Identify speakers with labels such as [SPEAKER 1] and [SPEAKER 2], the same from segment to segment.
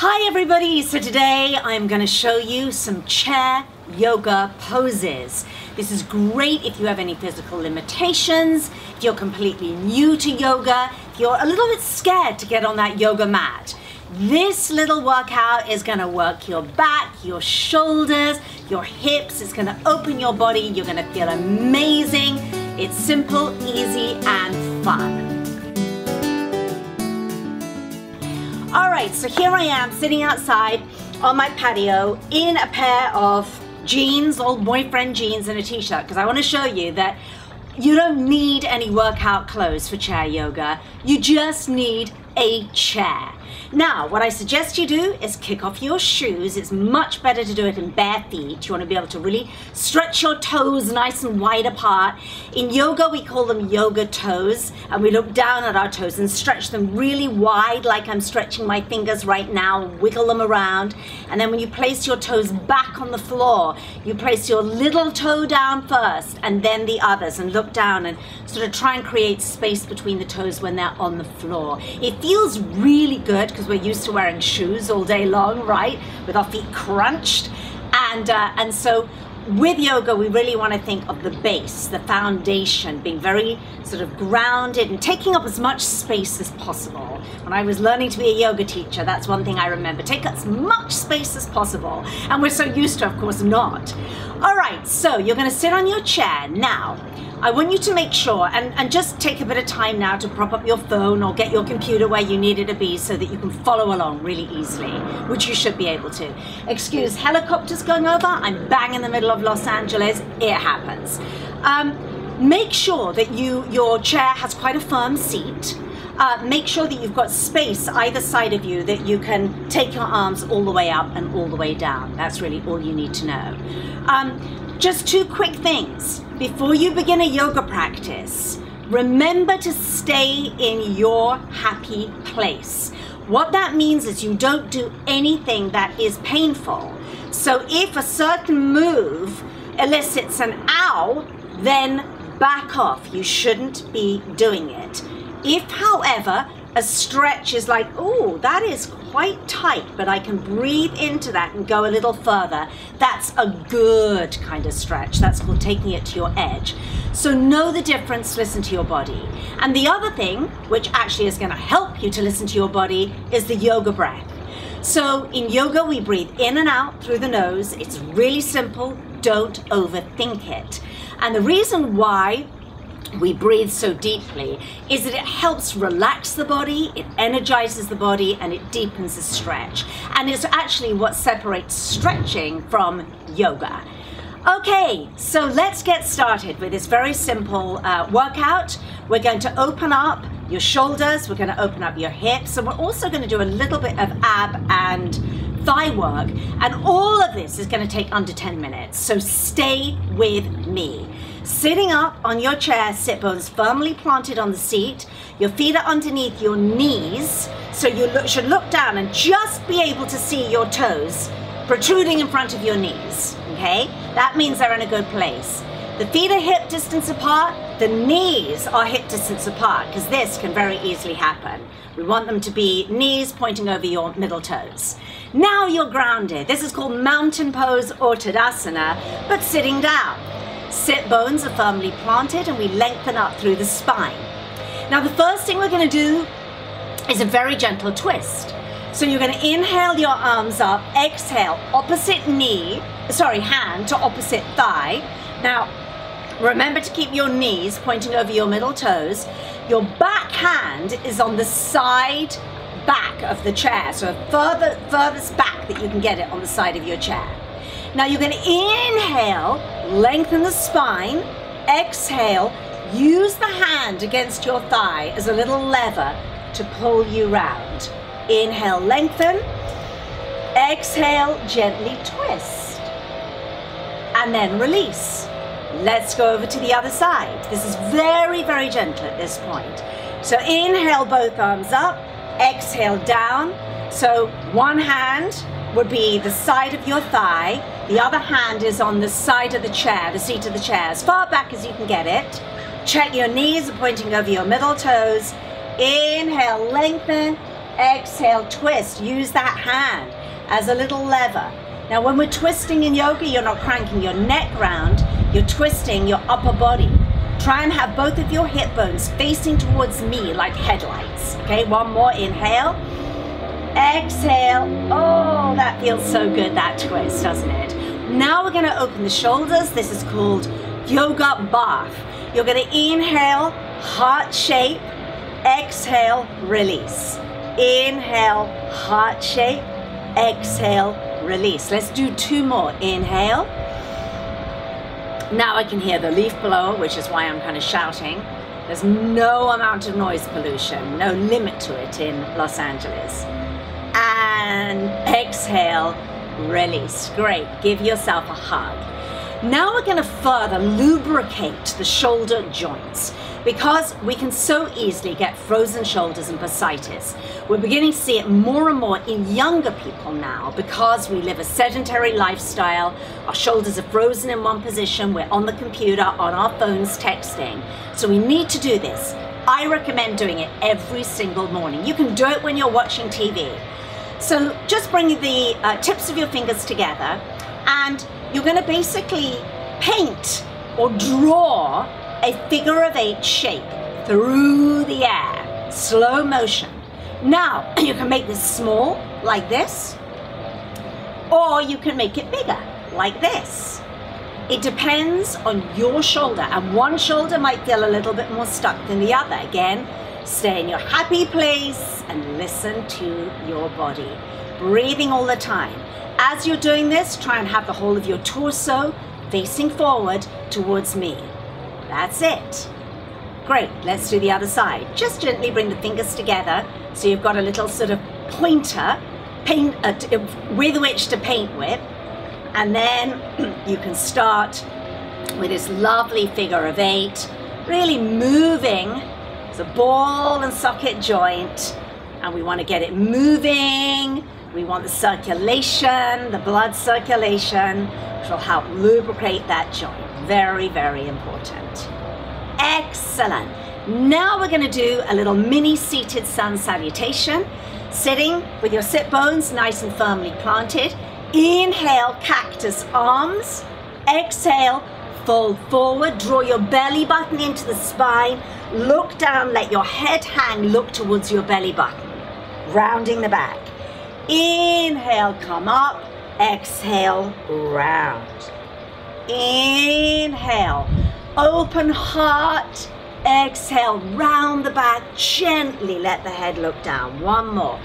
[SPEAKER 1] Hi everybody, so today I'm going to show you some chair yoga poses. This is great if you have any physical limitations, if you're completely new to yoga, if you're a little bit scared to get on that yoga mat. This little workout is going to work your back, your shoulders, your hips. It's going to open your body. You're going to feel amazing. It's simple, easy, and fun. Alright, so here I am sitting outside on my patio in a pair of jeans, old boyfriend jeans and a t-shirt, because I want to show you that you don't need any workout clothes for chair yoga. You just need a chair. Now, what I suggest you do is kick off your shoes. It's much better to do it in bare feet. You want to be able to really stretch your toes nice and wide apart. In yoga, we call them yoga toes, and we look down at our toes and stretch them really wide, like I'm stretching my fingers right now, wiggle them around. And then when you place your toes back on the floor, you place your little toe down first and then the others, and look down and sort of try and create space between the toes when they're on the floor. It feels really good because we're used to wearing shoes all day long, right? With our feet crunched. And so with yoga, we really want to think of the base, the foundation, being very sort of grounded and taking up as much space as possible. When I was learning to be a yoga teacher, that's one thing I remember. Take as much space as possible. And we're so used to, of course, not. All right, so you're going to sit on your chair. Now, I want you to make sure, and just take a bit of time now to prop up your phone or get your computer where you need it to be so that you can follow along really easily, which you should be able to. Excuse helicopters going over. I'm bang in the middle of Los Angeles. It happens. Make sure that your chair has quite a firm seat. Make sure that you've got space either side of you that you can take your arms all the way up and all the way down. That's really all you need to know. Just two quick things. Before you begin a yoga practice, remember to stay in your happy place. What that means is you don't do anything that is painful. So if a certain move elicits an ow, then back off. You shouldn't be doing it. If, however, a stretch is like, oh, that is quite tight, but I can breathe into that and go a little further, that's a good kind of stretch. That's called taking it to your edge. So know the difference, listen to your body. And the other thing, which actually is going to help you to listen to your body, is the yoga breath. So in yoga, we breathe in and out through the nose. It's really simple. Don't overthink it. And the reason why we breathe so deeply is that it helps relax the body, it energizes the body, and it deepens the stretch. And it's actually what separates stretching from yoga. Okay, so let's get started with this very simple workout. We're going to open up your shoulders, we're going to open up your hips, and we're also going to do a little bit of ab and thigh work. And all of this is going to take under 10 minutes, so stay with me. Sitting up on your chair, sit bones firmly planted on the seat. Your feet are underneath your knees, so you should look down and just be able to see your toes protruding in front of your knees, okay? That means they're in a good place. The feet are hip distance apart, the knees are hip distance apart, because this can very easily happen. We want them to be knees pointing over your middle toes. Now you're grounded. This is called mountain pose or Tadasana, but sitting down. Sit bones are firmly planted and we lengthen up through the spine. Now the first thing we're going to do is a very gentle twist. So you're going to inhale your arms up, exhale, opposite hand to opposite thigh. Now remember to keep your knees pointing over your middle toes. Your back hand is on the side back of the chair, so furthest back that you can get it on the side of your chair. Now you're going to inhale, lengthen the spine, exhale, use the hand against your thigh as a little lever to pull you round. Inhale, lengthen, exhale, gently twist, and then release. Let's go over to the other side. This is very, very gentle at this point. So inhale, both arms up, exhale down. So one hand would be the side of your thigh. The other hand is on the side of the chair, the seat of the chair, as far back as you can get it. Check your knees are pointing over your middle toes. Inhale, lengthen. Exhale, twist. Use that hand as a little lever. Now, when we're twisting in yoga, you're not cranking your neck round, you're twisting your upper body. Try and have both of your hip bones facing towards me like headlights. Okay, one more, inhale. Exhale. Oh, that feels so good, that twist, doesn't it? Now we're gonna open the shoulders. This is called yoga bath. You're gonna inhale, heart shape. Exhale, release. Inhale, heart shape. Exhale, release. Let's do 2 more. Inhale. Now I can hear the leaf blower, which is why I'm kind of shouting. There's no amount of noise pollution, no limit to it in Los Angeles. And exhale, release. Great, give yourself a hug. Now we're gonna further lubricate the shoulder joints because we can so easily get frozen shoulders and bursitis. We're beginning to see it more and more in younger people now because we live a sedentary lifestyle. Our shoulders are frozen in one position. We're on the computer, on our phones, texting. So we need to do this. I recommend doing it every single morning. You can do it when you're watching TV. So just bring the tips of your fingers together and you're going to basically paint or draw a figure of 8 shape through the air, slow motion. Now, you can make this small, like this, or you can make it bigger, like this. It depends on your shoulder, and one shoulder might feel a little bit more stuck than the other. Again, stay in your happy place and listen to your body. Breathing all the time. As you're doing this, try and have the whole of your torso facing forward towards me. That's it. Great, let's do the other side. Just gently bring the fingers together so you've got a little sort of pointer with which to paint with. And then you can start with this lovely figure of 8, really moving. It's a ball and socket joint, and we want to get it moving. We want the circulation, the blood circulation, which will help lubricate that joint. Very, very important. Excellent. Now we're going to do a little mini seated sun salutation. Sitting with your sit bones nice and firmly planted. Inhale, cactus arms. Exhale, fold forward. Draw your belly button into the spine. Look down, let your head hang, look towards your belly button. Rounding the back. Inhale, come up. Exhale, round. Inhale, open heart. Exhale, round the back. Gently let the head look down. One more.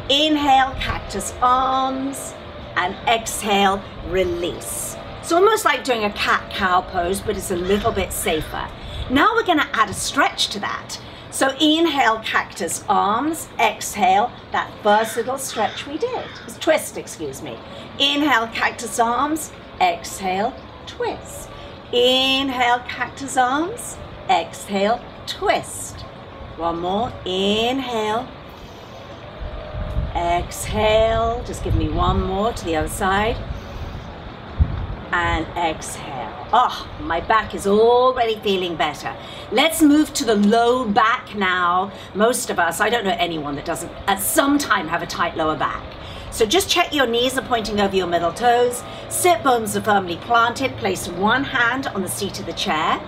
[SPEAKER 1] Inhale, cactus arms. And exhale, release. It's almost like doing a cat-cow pose, but it's a little bit safer. Now we're going to add a stretch to that. So inhale, cactus arms. Exhale, that first little stretch we did. Twist, excuse me. Inhale, cactus arms. Exhale, twist. Inhale, cactus arms. Exhale, twist. One more. Inhale. Exhale. Just give me one more to the other side. And exhale. Oh, my back is already feeling better. Let's move to the low back now. Most of us, I don't know anyone that doesn't at some time have a tight lower back. So just check your knees are pointing over your middle toes. Sit bones are firmly planted. Place one hand on the seat of the chair.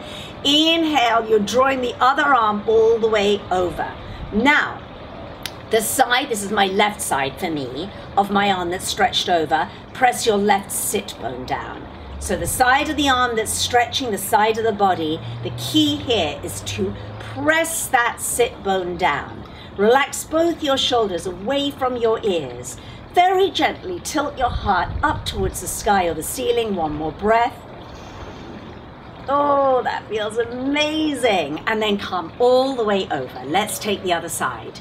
[SPEAKER 1] Inhale, you're drawing the other arm all the way over. Now, the side, this is my left side for me, of my arm that's stretched over, press your left sit bone down. So the side of the arm that's stretching the side of the body, the key here is to press that sit bone down. Relax both your shoulders away from your ears. Very gently tilt your heart up towards the sky or the ceiling. One more breath. Oh, that feels amazing. And then come all the way over. Let's take the other side.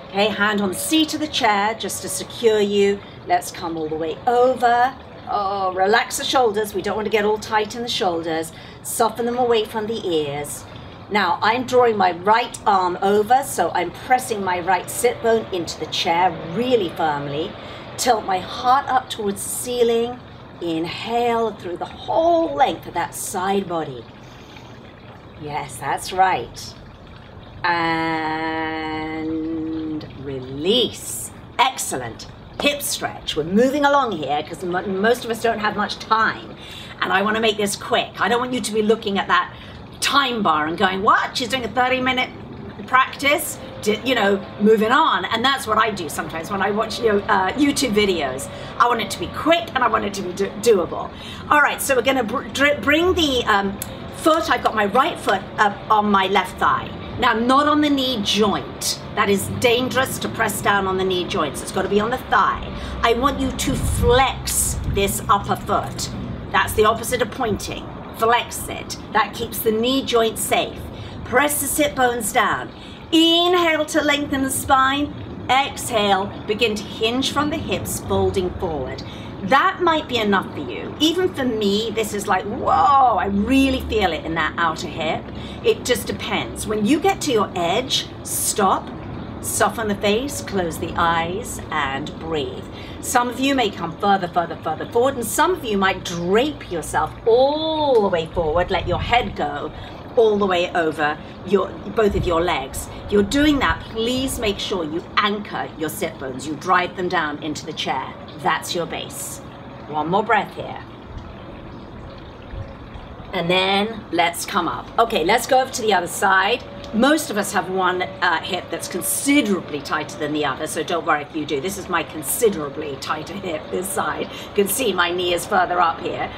[SPEAKER 1] Okay, hand on the seat of the chair just to secure you. Let's come all the way over. Oh, relax the shoulders. We don't want to get all tight in the shoulders. Soften them away from the ears. Now, I'm drawing my right arm over, so I'm pressing my right sit bone into the chair really firmly. Tilt my heart up towards the ceiling. Inhale through the whole length of that side body. Yes, that's right. And release. Excellent. Hip stretch. We're moving along here because most of us don't have much time. And I want to make this quick. I don't want you to be looking at that time bar and going, what? She's doing a 30-minute practice? You know, moving on. And that's what I do sometimes when I watch YouTube videos. I want it to be quick and I want it to be doable. All right, so we're going to bring the foot. I've got my right foot up on my left thigh. Now, not on the knee joint. That is dangerous to press down on the knee joints. It's got to be on the thigh. I want you to flex this upper foot. That's the opposite of pointing. Flex it. That keeps the knee joint safe. Press the sit bones down. Inhale to lengthen the spine. Exhale, begin to hinge from the hips, folding forward. That might be enough for you. Even for me, this is like, whoa, I really feel it in that outer hip. It just depends. When you get to your edge, stop, soften the face, close the eyes, and breathe. Some of you may come further forward, and some of you might drape yourself all the way forward, let your head go all the way over both of your legs. If you're doing that, please make sure you anchor your sit bones. You drive them down into the chair. That's your base. One more breath here. And then let's come up. Okay, let's go over to the other side. Most of us have one hip that's considerably tighter than the other, so don't worry if you do. This is my considerably tighter hip, this side. You can see my knee is further up here.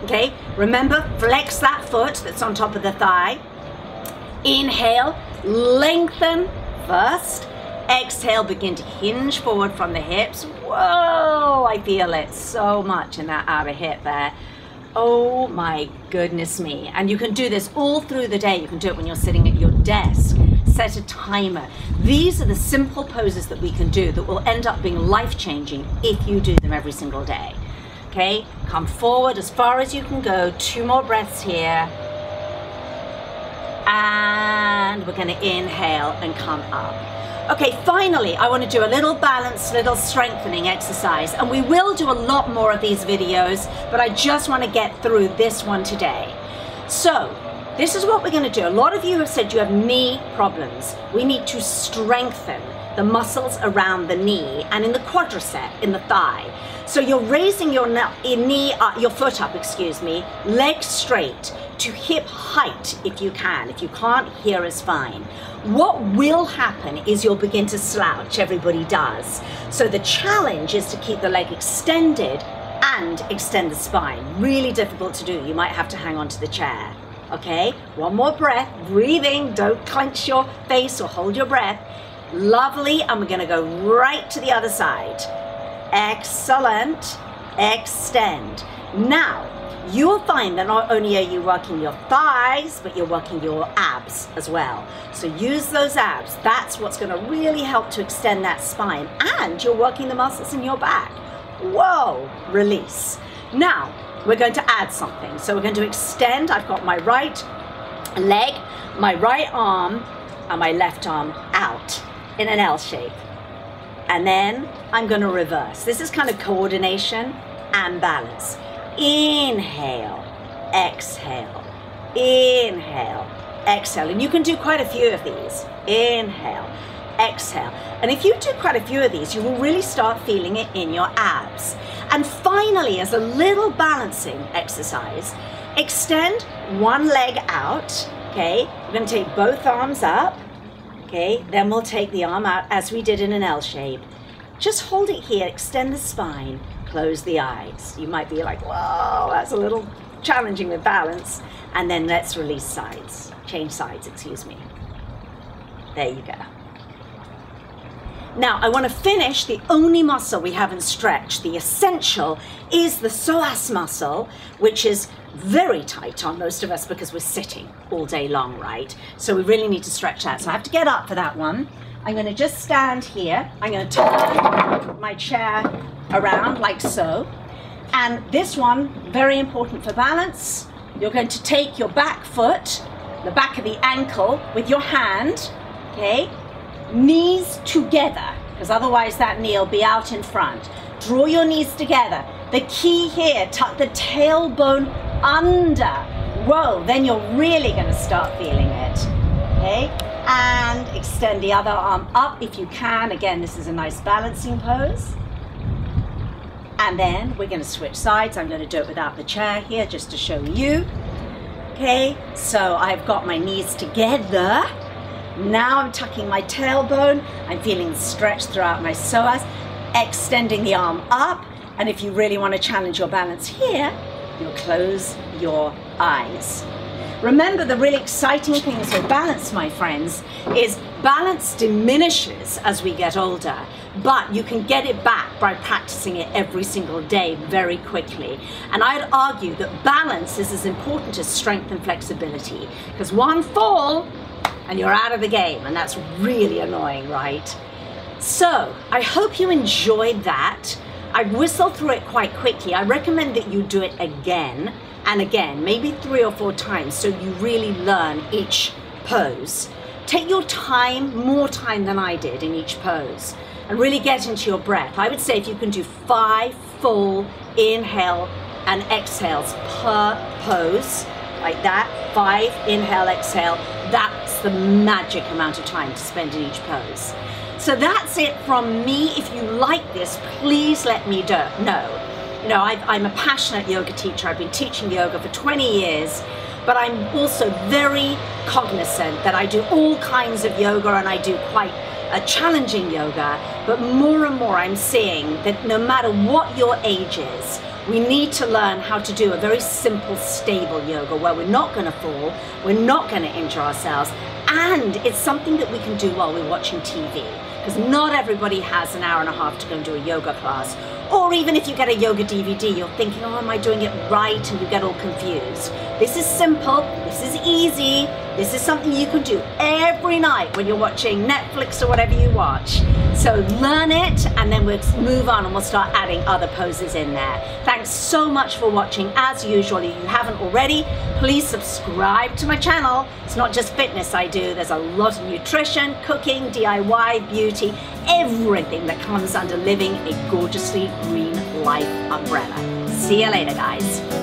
[SPEAKER 1] Okay, remember, flex that foot that's on top of the thigh. Inhale, lengthen first. Exhale, begin to hinge forward from the hips. Whoa, I feel it so much in that outer hip there. Oh my goodness me. And you can do this all through the day. You can do it when you're sitting at your desk. Set a timer. These are the simple poses that we can do that will end up being life-changing if you do them every single day. Okay, come forward as far as you can go. 2 more breaths here. And we're going to inhale and come up. Okay, finally, I want to do a little balance, little strengthening exercise. And we will do a lot more of these videos, but I just want to get through this one today. So, this is what we're going to do. A lot of you have said you have knee problems. We need to strengthen the muscles around the knee and in the quadricep, in the thigh. So you're raising your foot up, legs straight to hip height if you can. If you can't, here is fine. What will happen is you'll begin to slouch. Everybody does. So the challenge is to keep the leg extended and extend the spine. Really difficult to do. You might have to hang on to the chair. Okay, one more breath, breathing. Don't clench your face or hold your breath. Lovely, and we're gonna go right to the other side. Excellent, extend. Now, you'll find that not only are you working your thighs, but you're working your abs as well. So use those abs. That's what's gonna really help to extend that spine, and you're working the muscles in your back. Whoa, release. Now, we're going to add something. So we're going to extend. I've got my right leg, my right arm, and my left arm out in an L shape. And then I'm going to reverse. This is kind of coordination and balance. Inhale, exhale, inhale, exhale. And you can do quite a few of these. Inhale, exhale. And if you do quite a few of these, you will really start feeling it in your abs. And finally, as a little balancing exercise, extend one leg out, okay? We're going to take both arms up, okay? Then we'll take the arm out as we did in an L shape. Just hold it here, extend the spine, close the eyes. You might be like, whoa, that's a little challenging with balance. And then let's release sides, change sides, excuse me. There you go. Now, I want to finish the only muscle we haven't stretched. The essential is the psoas muscle, which is very tight on most of us because we're sitting all day long, right? So we really need to stretch that. So I have to get up for that one. I'm going to just stand here. I'm going to turn my chair around like so. And this one, very important for balance. You're going to take your back foot, the back of the ankle, with your hand, okay? Knees together, because otherwise that knee will be out in front. Draw your knees together. The key here, tuck the tailbone under. Whoa, then you're really going to start feeling it. Okay? And extend the other arm up if you can. Again, this is a nice balancing pose. And then we're going to switch sides. I'm going to do it without the chair here just to show you. Okay, so I've got my knees together. Now I'm tucking my tailbone. I'm feeling the stretch throughout my psoas, extending the arm up. And if you really want to challenge your balance here, you'll close your eyes. Remember, the really exciting things with balance, my friends, is balance diminishes as we get older, but you can get it back by practicing it every single day very quickly. And I'd argue that balance is as important as strength and flexibility, because one fall and you're out of the game, and that's really annoying, right? So I hope you enjoyed that. I whistled through it quite quickly. I recommend that you do it again and again, maybe 3 or 4 times, so you really learn each pose. Take your time, more time than I did in each pose, and really get into your breath. I would say if you can do 5 full inhale and exhales per pose, like that, 5 inhale, exhale, that's the magic amount of time to spend in each pose. So that's it from me. If you like this, please let me know. You know, I'm a passionate yoga teacher. I've been teaching yoga for 20 years, but I'm also very cognizant that I do all kinds of yoga, and I do quite a challenging yoga. But more and more I'm seeing that no matter what your age is, we need to learn how to do a very simple, stable yoga where we're not going to fall, we're not going to injure ourselves, and it's something that we can do while we're watching TV. Because not everybody has an hour and a half to go and do a yoga class. Or even if you get a yoga DVD, you're thinking, oh, am I doing it right? And you get all confused. This is simple, this is easy, this is something you can do every night when you're watching Netflix or whatever you watch. So learn it, and then we'll move on and we'll start adding other poses in there. Thanks so much for watching. As usual, if you haven't already, please subscribe to my channel. It's not just fitness I do, there's a lot of nutrition, cooking, DIY, beauty, everything that comes under living a gorgeously green life umbrella. See you later, guys.